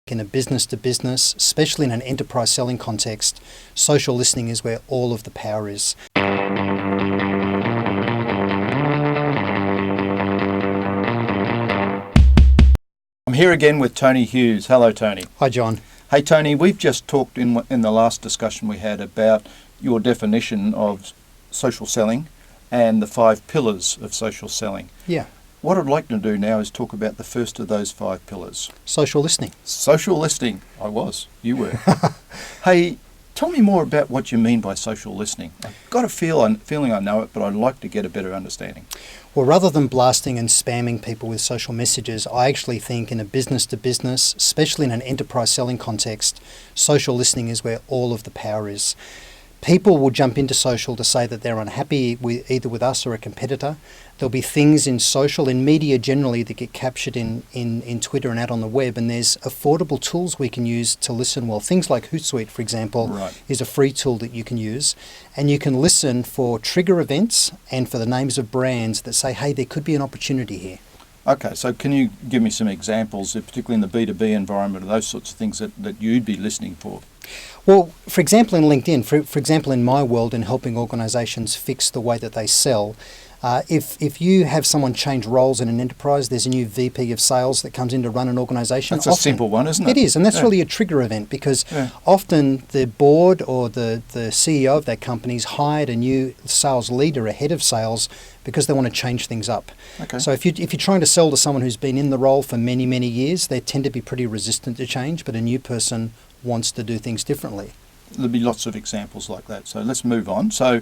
In a business-to-business, especially in an enterprise selling context, social listening is where all of the power is. I'm here again with Tony Hughes. Hello, Tony. Hi, John. Hey, Tony, we've just talked in the last discussion we had about your definition of social selling and the 5 pillars of social selling. Yeah. What I'd like to do now is talk about the first of those 5 pillars. Social listening. Social listening. You were. Hey, tell me more about what you mean by social listening. I've got a feeling I know it, but I'd like to get a better understanding. Well, rather than blasting and spamming people with social messages, I actually think in a business-to-business, especially in an enterprise selling context, social listening is where all of the power is. People will jump into social to say that they're unhappy with either with us or a competitor. There'll be things in social, in media generally, that get captured in Twitter and out on the web, and there's affordable tools we can use to listen well. Things like Hootsuite, for example, is a free tool that you can use, and you can listen for trigger events and for the names of brands that say, hey, there could be an opportunity here. Okay, so can you give me some examples, particularly in the B2B environment, of those sorts of things that you'd be listening for? Well, for example, in LinkedIn, for example, in my world, in helping organisations fix the way that they sell, if you have someone change roles in an enterprise, there's a new VP of sales that comes in to run an organisation. That's a simple one, isn't it? It is, and that's really a trigger event because often the board or the CEO of that company's hired a new sales leader ahead of sales because they want to change things up. Okay. So if you're trying to sell to someone who's been in the role for many, many years, they tend to be pretty resistant to change, but a new person wants to do things differently. There'll be lots of examples like that. So let's move on. So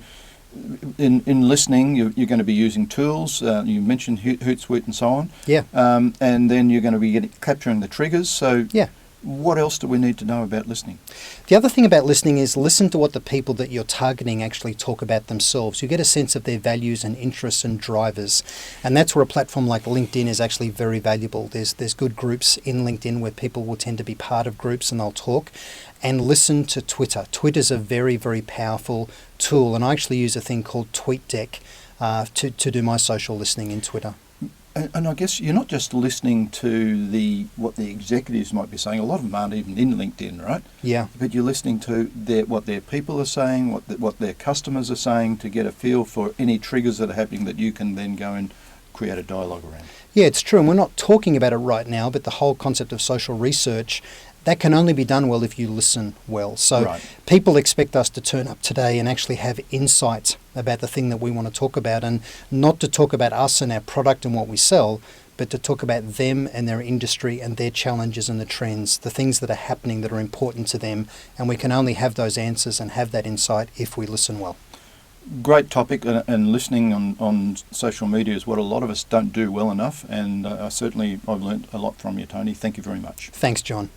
in listening, you're going to be using tools. You mentioned Hootsuite and so on. Yeah. And then you're going to be capturing the triggers. So yeah. What else do we need to know about listening? The other thing about listening is listen to what the people that you're targeting actually talk about themselves. You get a sense of their values and interests and drivers. And that's where a platform like LinkedIn is actually very valuable. There's good groups in LinkedIn where people will tend to be part of groups and they'll talk. And listen to Twitter. Twitter's a very, very powerful tool. And I actually use a thing called TweetDeck to do my social listening in Twitter. And I guess you're not just listening to what the executives might be saying. A lot of them aren't even in LinkedIn, right? Yeah. But you're listening to what their people are saying, what their customers are saying, to get a feel for any triggers that are happening that you can then go and create a dialogue around. Yeah, it's true. And we're not talking about it right now, but the whole concept of social research, that can only be done well if you listen well. So people expect us to turn up today and actually have insight about the thing that we want to talk about, and not to talk about us and our product and what we sell, but to talk about them and their industry and their challenges and the trends, the things that are happening that are important to them. And we can only have those answers and have that insight if we listen well. Great topic, and listening on social media is what a lot of us don't do well enough, and I've learnt a lot from you, Tony. Thank you very much. Thanks, John.